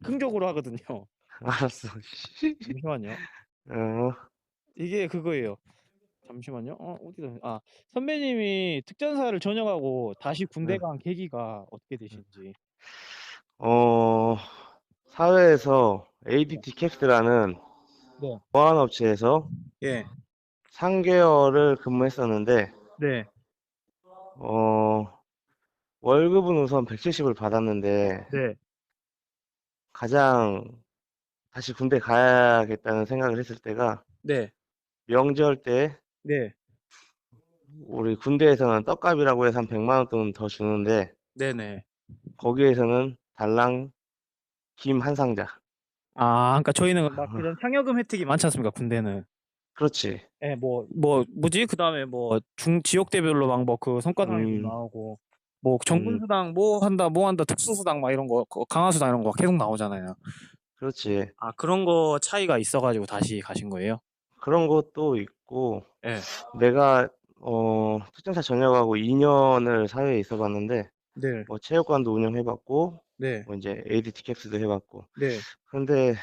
긍정적으로 하거든요. 알았어. 씨. 잠시만요. 어. 이게 그거예요. 잠시만요. 어디다 선배님이 특전사를 전역하고 다시 군대 어. 간 계기가 어떻게 되신지. 어 사회에서 네. ADT 캡스라는 네. 보안업체에서 예. 3 개월을 근무했었는데 네. 어 월급은 우선 170을 받았는데 네. 가장 다시 군대 가야겠다는 생각을 했을 때가 네. 명절 때 네. 우리 군대에서는 떡값이라고 해서 한 100만 원 돈 더 주는데 네네. 거기에서는 달랑 김 한 상자. 그러니까 저희는 막 그런 상여금 혜택이 많지 않습니까, 군대는. 그렇지. 예 뭐지? 그다음에 뭐 지역대별로 막 뭐 그 성과상여금 음. 나오고 뭐 음. 정군수당 뭐 한다 특수수당 막 이런 거 강화수당 이런 거 계속 나오잖아요. 그렇지. 그런 거 차이가 있어 가지고 다시 가신 거예요? 그런 것도 있고 예. 내가 특전사 전역하고 2 년을 사회에 있어 봤는데 네. 뭐 체육관도 운영해 봤고 네. 뭐 인제 ADT 캡스도 해 봤고 네. 근데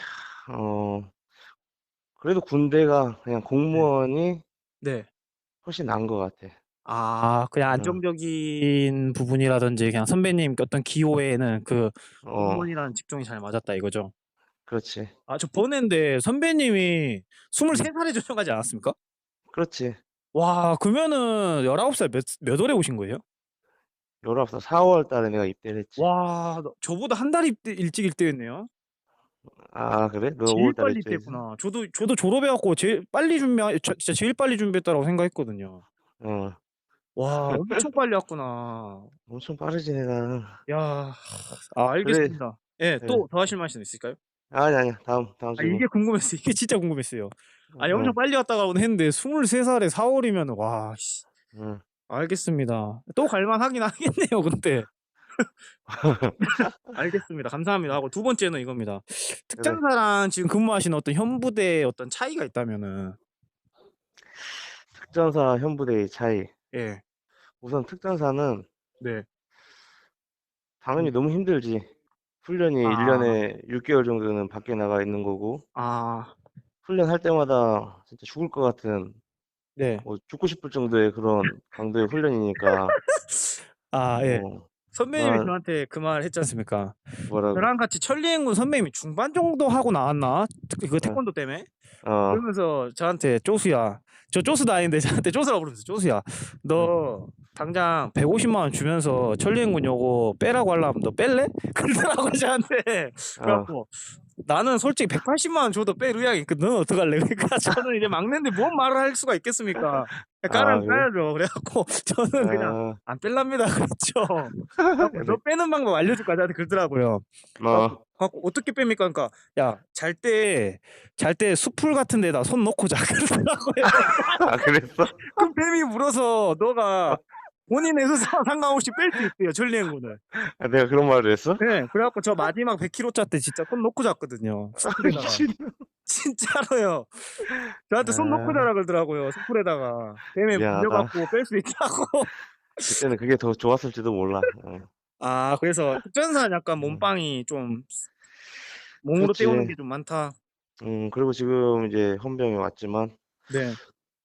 어 그래도 군대가 그냥 네. 공무원이 네. 훨씬 나은 것 같아. 그냥 어. 안정적인 부분이라든지 그냥 선배님 어떤 기호에는 그 어. 공무원이라는 직종이 잘 맞았다 이거죠? 그렇지. 저 번외인데 선배님이 음. 23 살에 전역하지 않았습니까? 그렇지. 와 그러면은 19살 몇 월에 오신 거예요? 19살 4월 달에 내가 입대를 했지. 와 저보다 한 달 일찍 입대했네요. 아 그래? 너 5월 제일 달에 빨리 입대했어? 입대했구나. 저도 졸업해 갖고 제일 빨리 진짜 제일 빨리 준비했다라고 생각했거든요. 어. 와 엄청 빨리 왔구나. 엄청 빠르지 내가. 야. 그래 알겠습니다. 예. 예. 또 더 하실 말씀 있을까요? 아니야, 아니야. 다음 질문. 이게 궁금했어요. 이게 진짜 궁금했어요. 어. 엄청 빨리 왔다고는 했는데 23 살에 4 월이면은 와 씨. 어. 알겠습니다. 또 갈 만하긴 하겠네요 근데. 알겠습니다. 감사합니다 하고 두 번째는 이겁니다. 그래. 특전사랑 지금 근무하시는 어떤 현 부대의 어떤 차이가 있다면은 특전사 현부대의 차이. 예. 우선 특전사는 네. 당연히 음. 너무 힘들지. 훈련이 1 아. 년에 6 개월 정도는 밖에 나가 있는 거고 아. 훈련할 때마다 진짜 죽을 것 같은 네. 뭐 죽고 싶을 정도의 그런 강도의 훈련이니까 예. 어 선배님이 난 저한테 그 말 했지 않습니까? 뭐라고. 저랑 같이 천리행군 선배님이 중반 정도 하고 나왔나? 그 어. 태권도 때문에? 어. 그러면서 저한테 "쪼수야." 저 쪼수도 아닌데 저한테 쪼수라고 부르면서 "쪼수야 어. 너 당장 150만 원 주면서 천리행군 요거 빼라고 하려면 너 뺄래?" 그러더라고요 저한테. 그래 어. 갖고 나는 솔직히 180만 원 줘도 뺄 의향이 있거든. 너는 어떡할래? 그러니까 저는 이제 막내인데 뭔 말을 할 수가 있겠습니까? 아 까라면 그래? 까야죠. 그래 갖고 저는 그냥 아. "안 뺄랍니다." 그랬죠. 그래 갖고 "너 그래. 빼는 방법 알려줄까?" 저한테 그러더라고요. 어. 그래 갖고 "어떻게 뺍니까?" 그러니까 "야 잘 때 숲풀 같은 데다 손 놓고 자." 그러더라고요. 아 그랬어? 그럼 뱀이 물어서 어. 너가 본인의 의사와 상관없이 뺄 수 있대요, 전리행군을. 아 내가 그런 말을 했어? 예. 그래 갖고 저 마지막 100 킬로 짜 때 진짜 손 놓고 잤거든요, 아 숲풀에다가. 미친놈. 진짜로요. 저한테 "손 놓고 아 자라." 그러더라고요, 숲풀에다가. 뱀에 물려 미안하다. 갖고 뺄 수 있다고. 그때는 그게 더 좋았을지도 몰라. 그래서 특전사는 약간 음. 몸빵이 좀 몸으로 때우는 그렇지. 게 좀 많다. 그리고 지금 이제 헌병에 왔지만 네.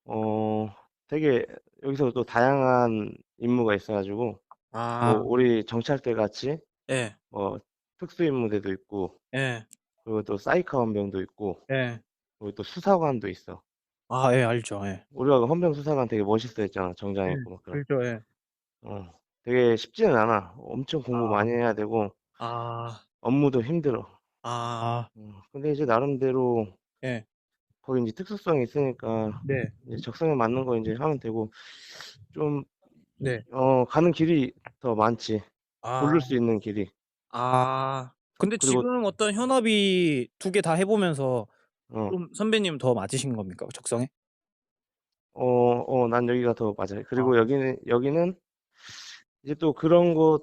어 되게 여기서 또 다양한 임무가 있어 가지고 뭐 아 우리 정찰대 같이 예. 뭐 특수임무대도 있고 예. 그리고 또 사이카 헌병도 있고 예. 그리고 또 수사관도 있어. 예 알죠. 예. 우리가 그 헌병 수사관 되게 멋있어 했잖아, 정장 예. 입고 막 그런. 그렇죠. 예. 되게 쉽지는 않아. 엄청 공부 아. 많이 해야 되고 아. 업무도 힘들어. 아. 근데 이제 나름대로 예. 거기 인제 특수성이 있으니까 네. 이제 적성에 맞는 거 인제 하면 되고 좀 네. 가는 길이 더 많지. 아. 고를 수 있는 길이. 근데 그리고 지금 어떤 현업이 두 개 다 해 보면서 어 좀 선배님 더 맞으신 겁니까? 적성에? 난 여기가 더 맞아요. 아 그리고 여기는 이제 또 그런 거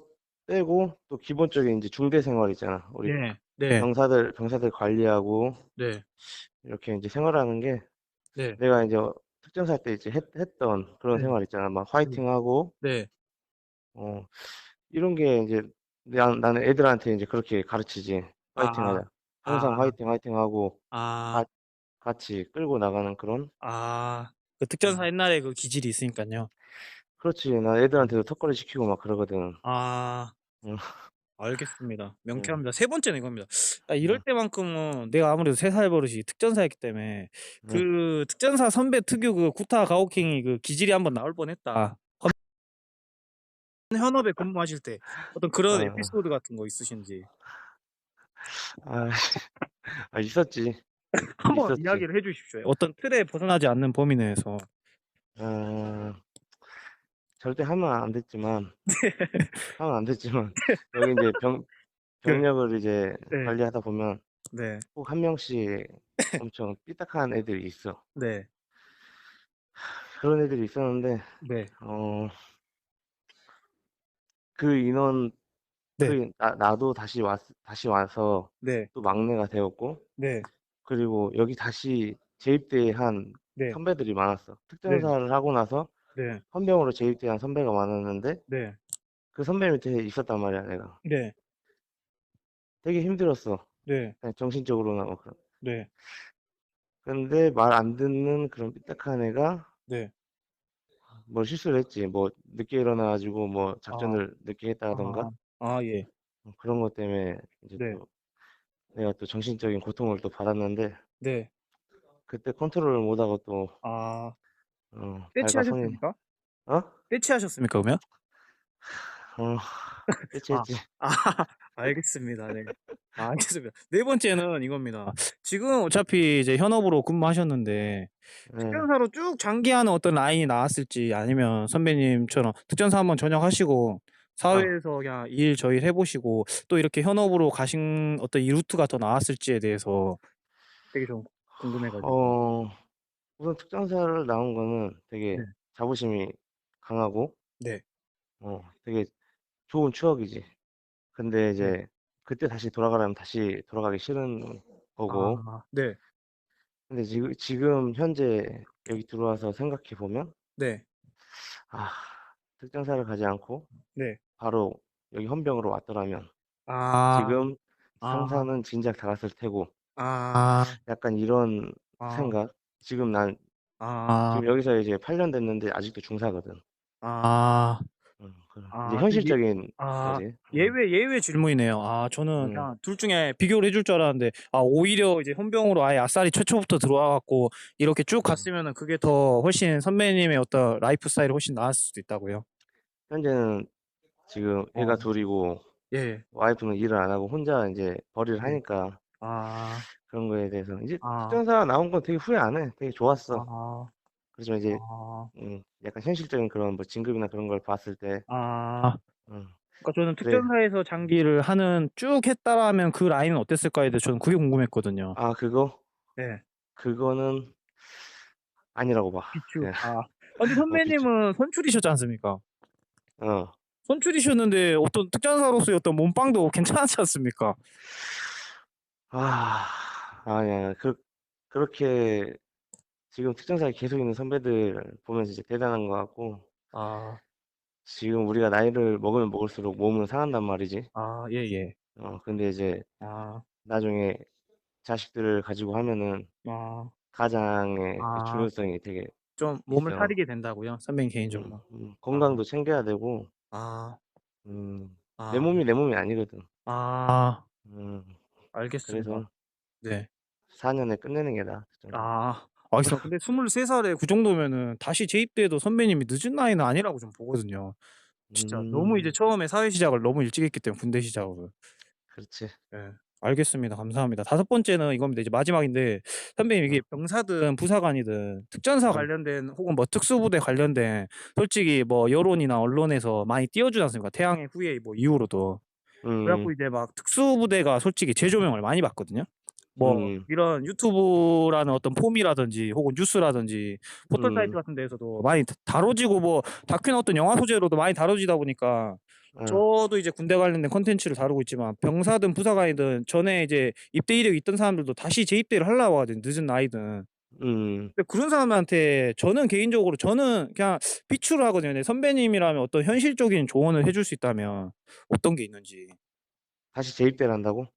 빼고 또 기본적인 인제 중대 생활 있잖아. 우리 네. 네. 병사들 관리하고 네. 이렇게 인제 생활하는 게 네. 내가 인제 특전사 때 이제 했던 그런 네. 생활 있잖아. 막 네. 화이팅하고 네. 어 이런 게 인제 나는 애들한테 인제 그렇게 가르치지. 아. "화이팅하자." 항상 아. 화이팅, 화이팅하고 아. 가 같이 끌고 나가는 그런. 아. 그 음. 특전사 옛날에 그 기질이 있으니깐요. 그렇지. 나 음. 애들한테도 턱걸이 시키고 막 그러거든. 아. 응. 알겠습니다. 응. 명쾌합니다. 세 번째는 이겁니다. 아 이럴 응. 때만큼은 내가 아무래도 3살 버릇이 특전사였기 때문에 응. 그 특전사 선배 특유 그 구타 가혹행위 그 기질이 한번 나올 뻔했다. 현업에 근무하실 때 어떤 그런 어어. 에피소드 같은 거 있으신지 아 아 있었지. 한번 있었지. 이야기를 해 주십시오. 어떤 틀에 벗어나지 않는 범위 내에서. 어 절대 하면 안 됐지만 여기 인제 그 병력을 이제 네. 관리하다 보면 네. 꼭 한 명씩 엄청 삐딱한 애들이 있어. 네. 그런 애들이 있었는데 네. 어 그 인원 네. 나도 다시 와서 네. 또 막내가 되었고, 네. 그리고 여기 다시 재입대한 네. 선배들이 많았어. 네. 특전사를 하고 나서 네. 헌병으로 재입대한 선배가 많았는데 네. 그 선배 밑에 있었단 말이야 내가. 네. 되게 힘들었어. 네. 그냥 정신적으로나 뭐 그런. 네. 근데 말 안 듣는 그런 삐딱한 애가 네. 뭐 실수를 했지. 뭐 늦게 일어나 가지고 뭐 아. 작전을 늦게 했다든가 아. 아 예. 그런 것 때문에 이제 네. 또 내가 또 정신적인 고통을 또 받았는데, 네. 그때 컨트롤을 못 하고 또 아. 발과 손이. 떼치하셨습니까? 어? 떼치하셨습니까 그러면? 어 아. 떼치했지. 아 알겠습니다. 네. 아 알겠습니다. 네 번째는 이겁니다. 지금 어차피 이제 현업으로 근무하셨는데 예. 특전사로 쭉 장기하는 어떤 라인이 나왔을지 아니면 선배님처럼 특전사 한번 전역하시고 아. 사회에서 그냥 일 저 일 해 보시고 또 이렇게 현업으로 가신 어떤 이 루트가 더 나았을지에 대해서 되게 좀 궁금해 가지고. 어 우선 특전사를 나온 거는 네. 되게 자부심이 강하고 네. 되게 좋은 추억이지. 근데 네. 이제 그때 다시 돌아가라면 다시 돌아가기 싫은 거고. 아 네. 근데 지금 현재 여기 들어와서 생각해 보면 네. 아, 특전사를 가지 않고 네. 바로 여기 헌병으로 왔더라면 아. 지금 아. 상사는 진작 다 갔을 테고, 아. 약간 이런 아. 생각. 난 아. 지금 여기서 이제 8년 됐는데 아직도 중사거든. 아. 이제 아 그 예 현실적인 아 거지. 예외 질문이네요. 아 저는 음. 그냥 둘 중에 비교를 해줄 줄 알았는데 아 오히려 이제 헌병으로 아예 아싸리 최초부터 들어와 갖고 이렇게 쭉 음. 갔으면은 그게 더 훨씬 선배님의 어떤 라이프 스타일이 훨씬 나았을 수도 있다고요. 현재는 지금 애가 어. 둘 이고 예. 와이프는 일을 안 하고 혼자 인제 벌이를 네. 하니까 아. 그런 거에 대해서 이제 아. 특전사 나온 건 되게 후회 안 해. 되게 좋았어. 아. 그렇지만 이제 아. 약간 현실적인 그런 뭐 진급이나 그런 걸 봤을 때. 아. 음 그러니까 저는 그래. 특전사에서 장기를 하는 쭉 했다라면 그 라인은 어땠을까에 대해서 저는 그게 궁금했거든요. 아, 네. 그거는 아니라고 봐. 비추. 그냥. 아. 근데 비추. 선배님은 선출이셨지 않습니까? 어. 선출이셨는데 어떤 특전사로서의 어떤 몸빵도 괜찮지 않습니까? 아. 아니야. 그렇게 지금 특전사에 계속 있는 선배들 보면 진짜 대단한 것 같고, 아. 지금 우리가 나이를 먹으면 먹을수록 몸은 상한단 말이지. 아 예예. 근데 이제 아. 나중에 자식들을 가지고 하면은 아. 가장의 그 아. 중요성이 되게 좀 몸을 있어. 사리게 된다고요? 선배님 개인적으로? 아. 건강도 챙겨야 되고. 아. 내 아. 몸이 내 몸이 아니거든. 아. 음 알겠습니다. 그래서 네. 4 년에 끝내는 게 나아, 특전사. 아. 알겠습니다. 근데 23 살에 그 정도면은 다시 재입대해도 선배님이 늦은 나이는 아니라고 좀 보거든요. 진짜 너무 이제 음 처음에 사회 시작을 너무 일찍 했기 때문에 군대 시작을. 그렇지. 예. 알겠습니다. 감사합니다. 다섯 번째는 이겁니다. 이제 마지막인데 선배님 이게 어. 병사든 부사관이든 특전사 음. 관련된 혹은 뭐 특수부대 관련된 솔직히 뭐 여론이나 언론에서 많이 띄워주지 않습니까? 태양의 후예 뭐 이후로도. 그래 갖고 음음. 이제 막 특수부대가 솔직히 재조명을 많이 받거든요. 뭐 음음. 이런 유튜브라는 어떤 폼이라든지 혹은 뉴스라든지 포털 사이트 음. 같은 데에서도 많이 다뤄지고 뭐 다큐나 어떤 영화 소재로도 많이 다뤄지다 보니까 어. 저도 이제 군대 관련된 콘텐츠를 다루고 있지만 병사든 부사관이든 전에 이제 입대 이력이 있던 사람들도 다시 재입대를 하려고 하거든요, 늦은 나이든. 음. 근데 그런 사람한테 저는 개인적으로 저는 그냥 비추를 하거든요. 네 선배님이라면 어떤 현실적인 조언을 해줄 수 있다면 어떤 게 있는지. 다시 재입대를 한다고?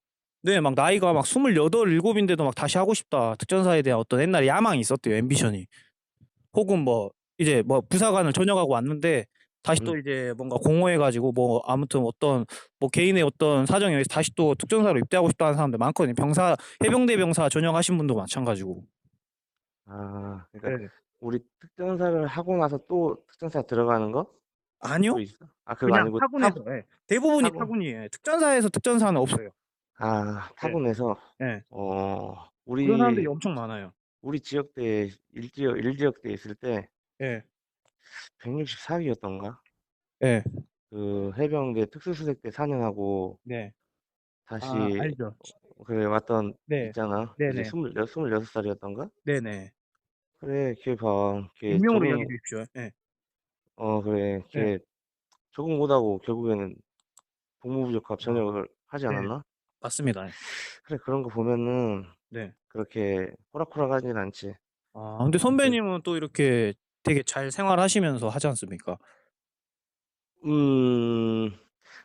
네 막 나이가 막 28, 7 인데도 막 '다시 하고 싶다.' 특전사에 대한 어떤 옛날에 야망이 있었대요, 앰비션이. 혹은 뭐 이제 뭐 부사관을 전역하고 왔는데 다시 또 음. 이제 뭔가 공허해 가지고 뭐 아무튼 어떤 뭐 개인의 어떤 사정에 의해서 다시 또 특전사로 입대하고 싶다 하는 사람들 많거든요. 병사 해병대 병사 전역하신 분도 마찬가지고. 아 그러니까 네. 우리 특전사를 하고 나서 또 특전사 들어가는 거? 또 아니요. 있어? 아 그거 그냥 아니고 타군에서 예. 대부분이 타군 타군이에요. 특전사에서 특전사는 없어요. 아 네. 타군에서 예. 그런 사람들이 우리 엄청 많아요. 우리 지역대에 일지역대에 있을 때 예. 164 기였던가? 예. 그 해병대 특수수색대 4 년하고 네. 아 다시 알죠. 그래 왔던 네. 있잖아. 이제 네네. 26 살이었던가? 네네. 그래 걔 봐. 걔 익명으로 이야기해 적응 주십시오. 예. 그래 예. 걔 적응 못하고 결국에는 복무부족합 아 전역을 하지 네. 않았나? 맞습니다. 예. 그래 그런 거 보면은 네. 그렇게 호락호락하진 않지. 아 근데 그 선배님은 또 이렇게 되게 잘 생활하시면서 하지 않습니까? 음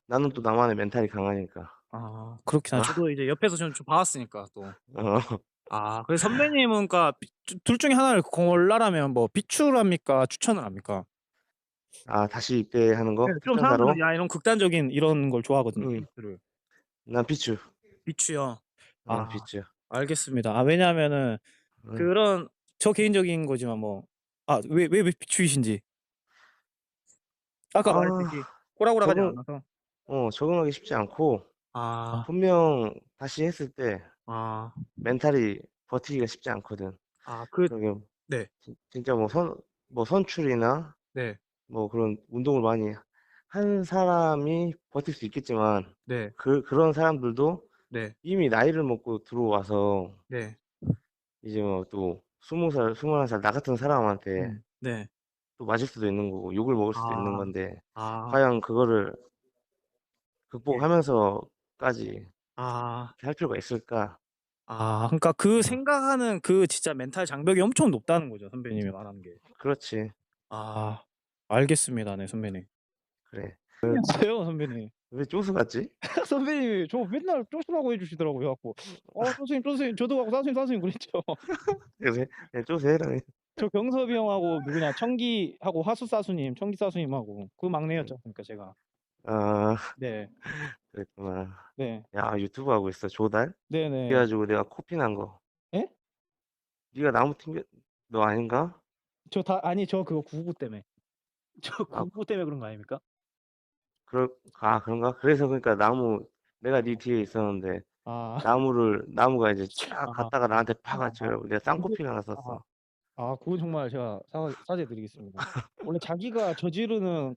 나는 또 나만의 멘탈이 강하니까. 아 그렇긴 어 하죠. 저도 이제 옆에서 좀 봐왔으니까 또. 어. 아 그래서 선배님은 그러니까 둘 중에 하나를 골라라면 뭐 비추를 합니까? 추천을 합니까? 아 다시 입대하는 네 거? 좀 사람들은 특전사로? 야 이런 극단적인 이런 걸 좋아하거든요, 음. 케이스를. 난 비추. 비추요. 아 비추. 알겠습니다. 아 왜냐하면은 응. 그런 저 개인적인 거지만 뭐 왜 비추이신지. 아까 말했듯이 아 호락호락하지 적응 않아서. 적응하기 쉽지 않고 아. 분명 다시 했을 때 아. 멘탈이 버티기가 쉽지 않거든. 아 그 그러게 네. 진짜 뭐 선출이나 네. 뭐 그런 운동을 많이 한 사람이 버틸 수 있겠지만 네. 그런 사람들도 네. 이미 나이를 먹고 들어와서 네. 이제 뭐 또 20 살, 21살 나 같은 사람한테 네. 또 맞을 수도 있는 거고 욕을 먹을 수도 있는 아. 건데 아. 과연 그거를 예. 극복하면서까지 아. 그렇게 할 필요가 있을까? 아 그러니까 그 어 생각하는 그 진짜 멘탈 장벽이 엄청 높다는 거죠, 선배님이 말하는 게. 그렇지. 아 알겠습니다. 네 선배님. 그래. 아니었어요 선배님. 왜 쪼수 같지? 선배님이 저 맨날 쪼수라고 해 주시더라고요. 그래 갖고 선생님, 선생님 저도 하고 "선생님, 선생님." 그랬죠. 그래. 그냥 쪼수 해라 그냥. 저 경섭이 형하고 누구냐 청기하고 화수 사수님, 청기 사수님하고 그 막내였지 않습니까 제가. 아 네. 그랬구나. 네. 야 유튜브 하고 있어 조달? 그래 네네. 가지고 내가 코피 난 거. 예? 네가 나무 튕겨 너 아닌가? 아니 저 그거 99 때문에. 저 아 99 때문에 그런 거 아닙니까? 그런가? 그래서 그러니까 내가 네 뒤에 있었는데 아. 나무가 이제 쫙 아. 갔다가 나한테 팍 아. 맞춰 갖고 내가 그게 쌍코피가 아. 났었어. 그건 정말 제가 사죄드리겠습니다. 원래 자기가 저지르는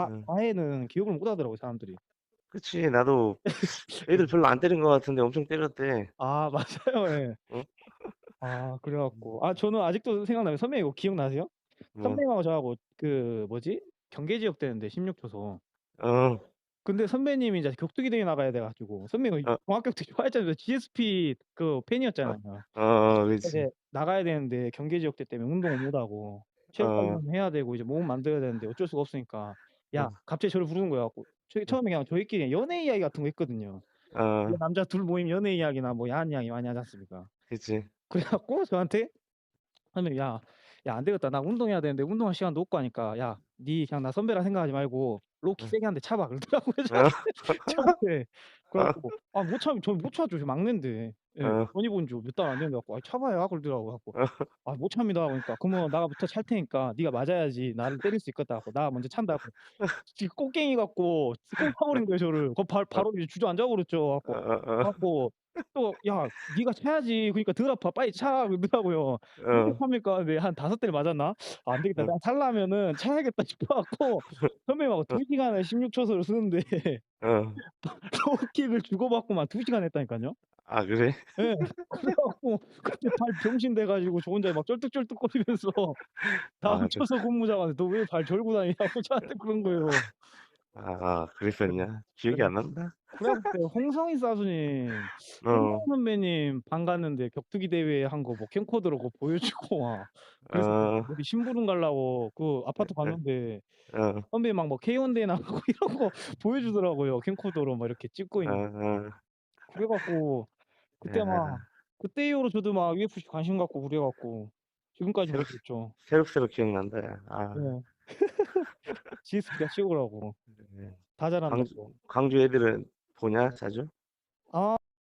응. 과해는 기억을 못 하더라고요, 사람들이. 그치. 나도 애들 별로 안 때린 것 같은데 엄청 때렸대. 맞아요. 예. 어? 그래 음 갖고 저는 아직도 생각나요. 선배님 이거 기억나세요? 뭐. 선배님하고 저하고 그 뭐지? 경계 지역 되는데 16 초소. 어. 근데 선배님이 이제 격투기 대회 나가야 돼 가지고 선배님이 어. 종합격투기 좋아했잖아요. GSP 그 어. 팬이었잖아요. 그렇지. 이제 나가야 되는데 경계 지역대 때문에 운동을 못 하고 체력 어. 관리는 해야 되고 이제 몸 만들어야 되는데 어쩔 수가 없으니까 야 어. 갑자기 저를 부르는 거야 갖고 어. 처음에 그냥 저희끼리 연애 이야기 같은 거 했거든요. 어. 남자 둘 모이면 연애 이야기나 뭐 야한 이야기 많이 하지 않습니까? 그치. 그래 갖고 저한테 선배님이 "야 안 되겠다. 나 운동해야 되는데 운동할 시간도 없고 하니까 야 니 그냥 나 선배라 생각하지 말고 로우킥 어. 세게 한 대 차봐." 그러더라고요 어. 저한테. 그래 어. 갖고 못 참 저는 못 차죠. 저 막내인데. 예. 어. 전입 온 지 몇 달 안 됐는데 갖고 "차봐요." 그러더라고요. 갖고 어. 못 참니다." 그러니까 "그러면 나부터 찰 테니까 네가 맞아야지 나를 때릴 수 있겠다." 하고 "나 먼저 찬다." 하고 지금 꽃갱이 갖고 꽁 차 버린 거예요 저를. 어. 바로 이제 주저앉아 버렸죠. 어어어. 갖고 또 "야 네가 차야지. 그러니까 덜 아파. 빨리 차." 그러더라고요. "어떻게 어. 찹니까?" 근데 한 5 대를 맞았나? '안 되겠다. 어. 내가 차려면은 차야겠다.' 싶어 갖고 선배님하고 어. 2 시간을 16 초소를 쓰는데 어. 로우킥을 주고받고만 2 시간 했다니깐요. 그래? 예. 그래 갖고 그때 발 병신 돼 가지고 저 혼자 막 쩔뚝쩔뚝거리면서 다음 그 초소 근무자가 "너 왜 발 절고 다니냐."고 저한테 그런 거예요. 네. 그랬었냐? 기억이 그래 안 난다. 그래 갖고 그때 홍성희 사수님, 홍성희 어. 선배님 반 갔는데 격투기 대회 한 거 뭐 캠코더로 그거 보여주고 막 그래서 어. 어디 심부름 가려고 그 아파트 예. 갔는데 어. 선배님 막 K1 대회 나가고 이런 거 보여주더라고요. 캠코더로 막 이렇게 찍고 있는 거. 어어. 그래갖고 그때 야, 막 그때 이후로 저도 막 UFC 관심 갖고 그래갖고 지금까지 새록, 보고 있죠. 새록새록 기억난다, 야. 아, 네. GSP가 최고라고 네. 다 광주, 잘한다고. 광주 애들은 보냐, 자주? 아